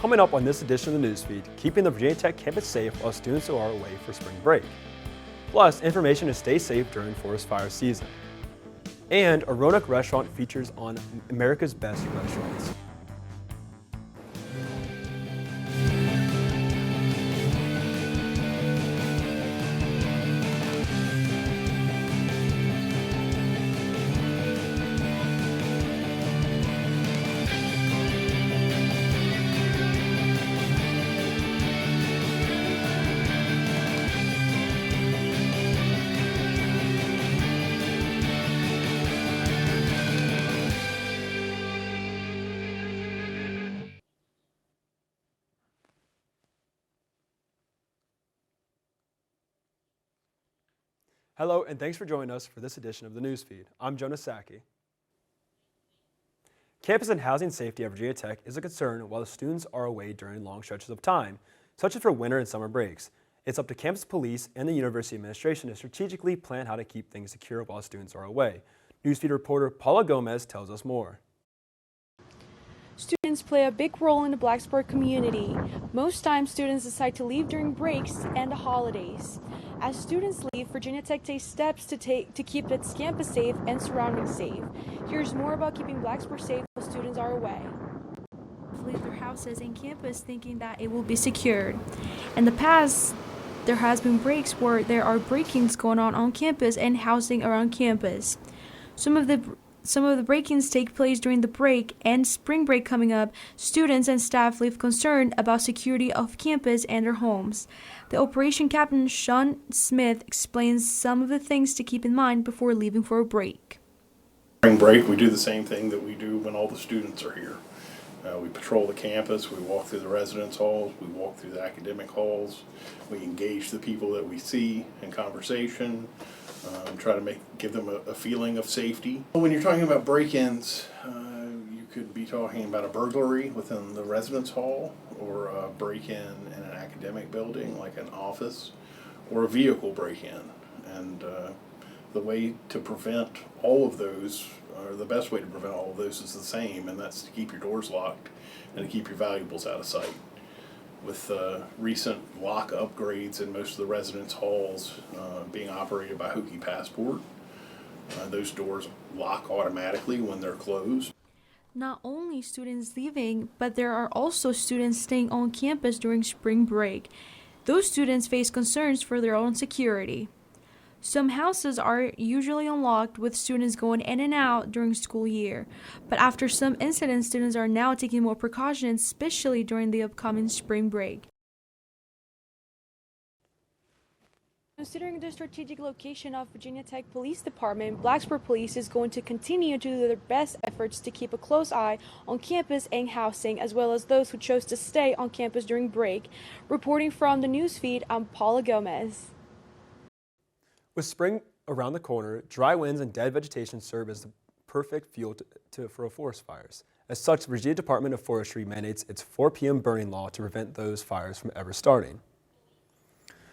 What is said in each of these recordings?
Coming up on this edition of the newsfeed, keeping the Virginia Tech campus safe while students are away for spring break. Plus, information to stay safe during forest fire season. And a Roanoke restaurant features on America's Best Restaurants. Hello, and thanks for joining us for this edition of the newsfeed. I'm Jonah Sacchi. Campus and housing safety at Virginia Tech is a concern while the students are away during long stretches of time, such as for winter and summer breaks. It's up to campus police and the university administration to strategically plan how to keep things secure while students are away. Newsfeed reporter Paula Gomez tells us more. Students play a big role in the Blacksburg community. Most times, students decide to leave during breaks and the holidays. As students leave, Virginia Tech takes steps to keep its campus safe and surroundings safe. Here's more about keeping Blacksburg safe while students are away. Leave their houses and campus thinking that it will be secured. In the past, there has been breaks where there are break-ins going on campus and housing around campus. Some of the break-ins take place during the break and spring break coming up. Students and staff live concerned about security of campus and their homes. The operation captain, Sean Smith, explains some of the things to keep in mind before leaving for a break. Spring break, we do the same thing that we do when all the students are here. We patrol the campus, we walk through the residence halls, we walk through the academic halls, we engage the people that we see in conversation, try to give them a feeling of safety. When you're talking about break-ins, you could be talking about a burglary within the residence hall, or a break-in in an academic building like an office, or a vehicle break-in. And the way to prevent all of those, or the best way to prevent all of those, is the same, and that's to keep your doors locked and to keep your valuables out of sight. With recent lock upgrades in most of the residence halls being operated by Hookie Passport, those doors lock automatically when they're closed. Not only students leaving, but there are also students staying on campus during spring break. Those students face concerns for their own security. Some houses are usually unlocked with students going in and out during school year, but after some incidents, students are now taking more precautions, especially during the upcoming spring break. Considering the strategic location of Virginia Tech Police Department, Blacksburg Police is going to continue to do their best efforts to keep a close eye on campus and housing, as well as those who chose to stay on campus during break. Reporting from the newsfeed, I'm Paula Gomez. With spring around the corner, dry winds and dead vegetation serve as the perfect fuel for forest fires. As such, the Virginia Department of Forestry mandates its 4 p.m. burning law to prevent those fires from ever starting.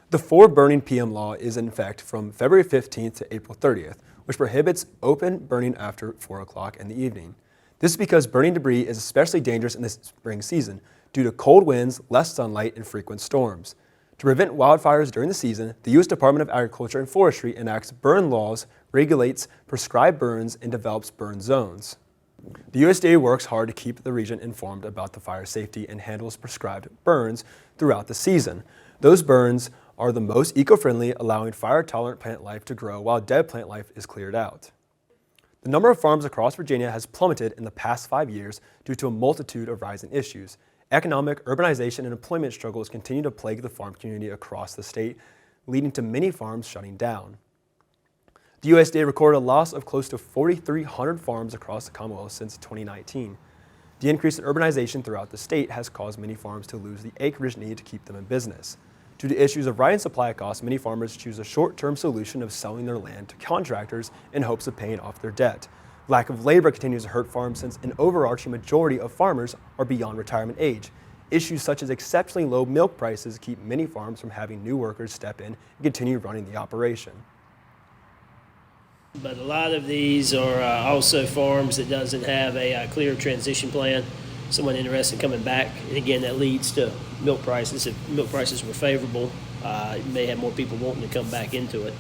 The 4 burning p.m. law is in effect from February 15th to April 30th, which prohibits open burning after 4 o'clock in the evening. This is because burning debris is especially dangerous in the spring season due to cold winds, less sunlight, and frequent storms. To prevent wildfires during the season, the U.S. Department of Agriculture and Forestry enacts burn laws, regulates prescribed burns, and develops burn zones. The USDA works hard to keep the region informed about the fire safety and handles prescribed burns throughout the season. Those burns are the most eco-friendly, allowing fire-tolerant plant life to grow while dead plant life is cleared out. The number of farms across Virginia has plummeted in the past 5 years due to a multitude of rising issues. Economic, urbanization, and employment struggles continue to plague the farm community across the state, leading to many farms shutting down. The USDA recorded a loss of close to 4,300 farms across the Commonwealth since 2019. The increase in urbanization throughout the state has caused many farms to lose the acreage needed to keep them in business. Due to issues of rising supply costs, many farmers choose a short-term solution of selling their land to contractors in hopes of paying off their debt. Lack of labor continues to hurt farms since an overarching majority of farmers are beyond retirement age. Issues such as exceptionally low milk prices keep many farms from having new workers step in and continue running the operation. But a lot of these are also farms that doesn't have a clear transition plan. someone interested in coming back. And again, that leads to milk prices. If milk prices were favorable, you may have more people wanting to come back into it.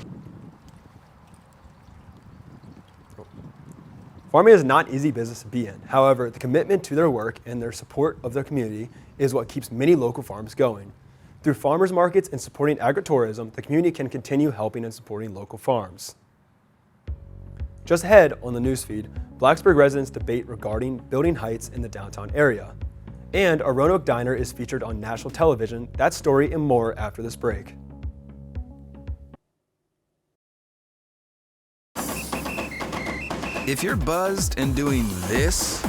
Farming is not an easy business to be in. However, the commitment to their work and their support of their community is what keeps many local farms going. Through farmers markets and supporting agritourism, the community can continue helping and supporting local farms. Just ahead on the newsfeed, Blacksburg residents debate regarding building heights in the downtown area. And a Roanoke diner is featured on national television. That story and more after this break. If you're buzzed and doing this,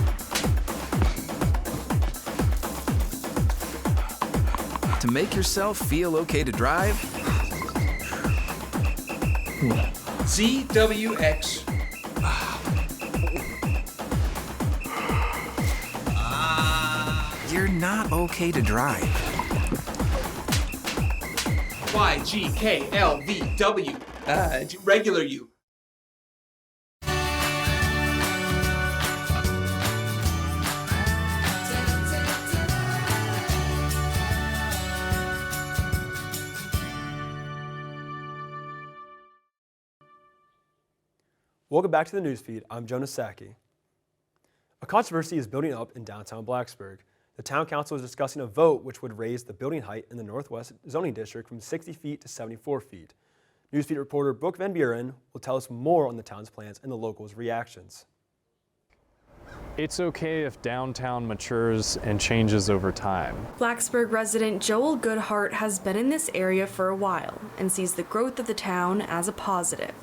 to make yourself feel okay to drive, ZWX. you're not okay to drive. YGKLVW. Regular you. Welcome back to the newsfeed. I'm Jonas Sacchi. A controversy is building up in downtown Blacksburg. The town council is discussing a vote which would raise the building height in the Northwest zoning district from 60 feet to 74 feet. Newsfeed reporter Brooke Van Buren will tell us more on the town's plans and the locals' reactions. It's okay if downtown matures and changes over time. Blacksburg resident Joel Goodhart has been in this area for a while and sees the growth of the town as a positive.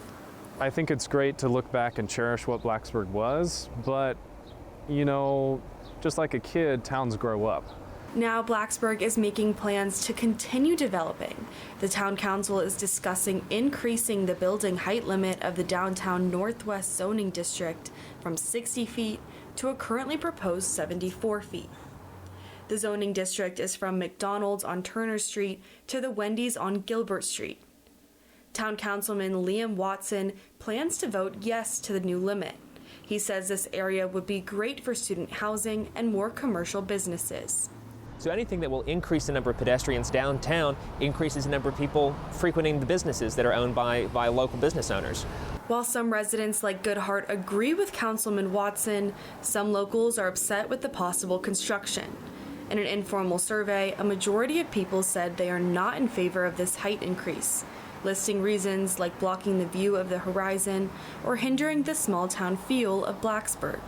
I think it's great to look back and cherish what Blacksburg was, but, you know, just like a kid, towns grow up. Now Blacksburg is making plans to continue developing. The town council is discussing increasing the building height limit of the downtown Northwest zoning district from 60 feet to a currently proposed 74 feet. The zoning district is from McDonald's on Turner Street to the Wendy's on Gilbert Street. Town Councilman Liam Watson plans to vote yes to the new limit. He says this area would be great for student housing and more commercial businesses. So anything that will increase the number of pedestrians downtown increases the number of people frequenting the businesses that are owned by local business owners. While some residents like Goodhart agree with Councilman Watson, some locals are upset with the possible construction. In an informal survey, a majority of people said they are not in favor of this height increase, listing reasons like blocking the view of the horizon or hindering the small town feel of Blacksburg.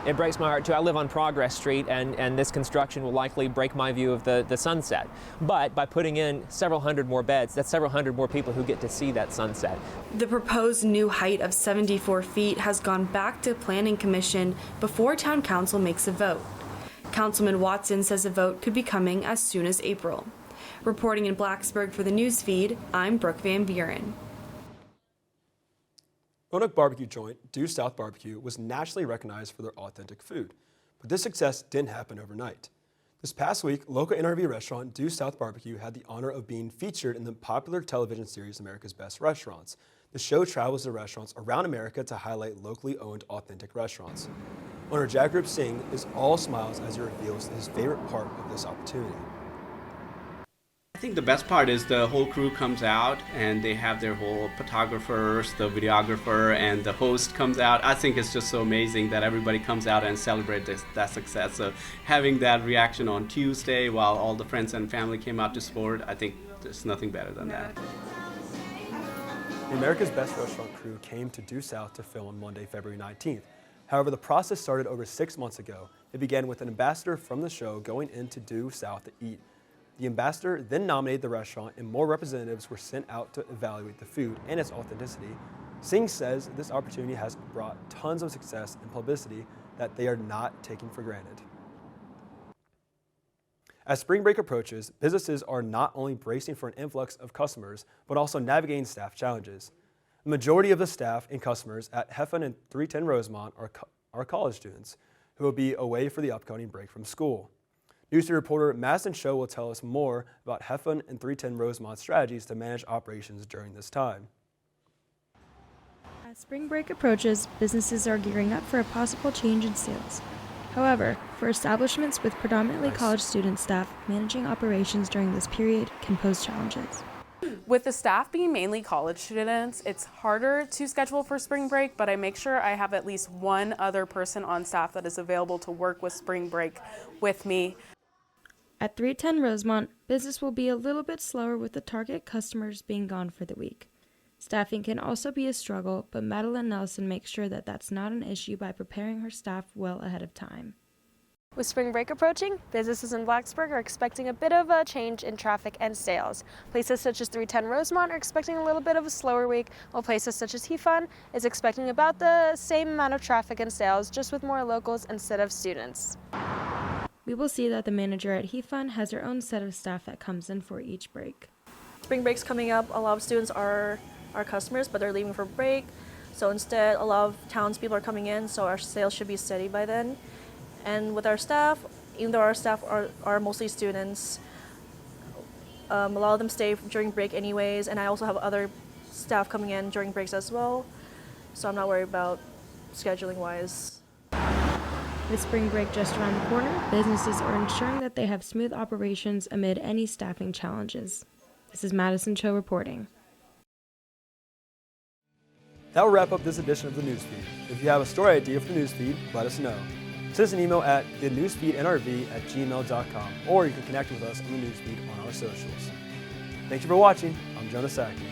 It breaks my heart too. I live on Progress Street, and this construction will likely break my view of the sunset. But by putting in several hundred more beds, that's several hundred more people who get to see that sunset. The proposed new height of 74 feet has gone back to Planning Commission before Town Council makes a vote. Councilman Watson says a vote could be coming as soon as April. Reporting in Blacksburg for the newsfeed, I'm Brooke Van Buren. Roanoke barbecue joint, Due South Barbecue, was nationally recognized for their authentic food. But this success didn't happen overnight. This past week, local NRV restaurant Due South Barbecue had the honor of being featured in the popular television series America's Best Restaurants. The show travels to restaurants around America to highlight locally owned authentic restaurants. Owner Jack Group Singh is all smiles as he reveals his favorite part of this opportunity. I think the best part is the whole crew comes out and they have their whole photographers, the videographer, and the host comes out. I think it's just so amazing that everybody comes out and celebrates that success. So having that reaction on Tuesday while all the friends and family came out to support, I think there's nothing better than that. The America's Best Restaurant crew came to Due South to film on Monday, February 19th. However, the process started over 6 months ago. It began with an ambassador from the show going into Due South to eat. The ambassador then nominated the restaurant, and more representatives were sent out to evaluate the food and its authenticity. Singh says this opportunity has brought tons of success and publicity that they are not taking for granted. As spring break approaches, businesses are not only bracing for an influx of customers, but also navigating staff challenges. The majority of the staff and customers at Heffern and 310 Rosemont are college students who will be away for the upcoming break from school. Newsfeed reporter Madison Show will tell us more about Heffern and 310 Rosemont's strategies to manage operations during this time. As spring break approaches, businesses are gearing up for a possible change in sales. However, for establishments with predominantly college student staff, managing operations during this period can pose challenges. With the staff being mainly college students, it's harder to schedule for spring break, but I make sure I have at least one other person on staff that is available to work with spring break with me. At 310 Rosemont, business will be a little bit slower with the target customers being gone for the week. Staffing can also be a struggle, but Madeline Nelson makes sure that that's not an issue by preparing her staff well ahead of time. With spring break approaching, businesses in Blacksburg are expecting a bit of a change in traffic and sales. Places such as 310 Rosemont are expecting a little bit of a slower week, while places such as Hefun is expecting about the same amount of traffic and sales, just with more locals instead of students. We will see that the manager at Hefun has her own set of staff that comes in for each break. Spring break's coming up. A lot of students are our customers, but they're leaving for break. So instead, a lot of townspeople are coming in, so our sales should be steady by then. And with our staff, even though our staff are mostly students, a lot of them stay during break anyways, and I also have other staff coming in during breaks as well, so I'm not worried about scheduling-wise. With spring break just around the corner, businesses are ensuring that they have smooth operations amid any staffing challenges. This is Madison Cho reporting. That will wrap up this edition of the Newsfeed. If you have a story idea for the Newsfeed, let us know. Send us an email at thenewsfeednrv@gmail.com, or you can connect with us on the Newsfeed on our socials. Thank you for watching. I'm Jonah Sackey.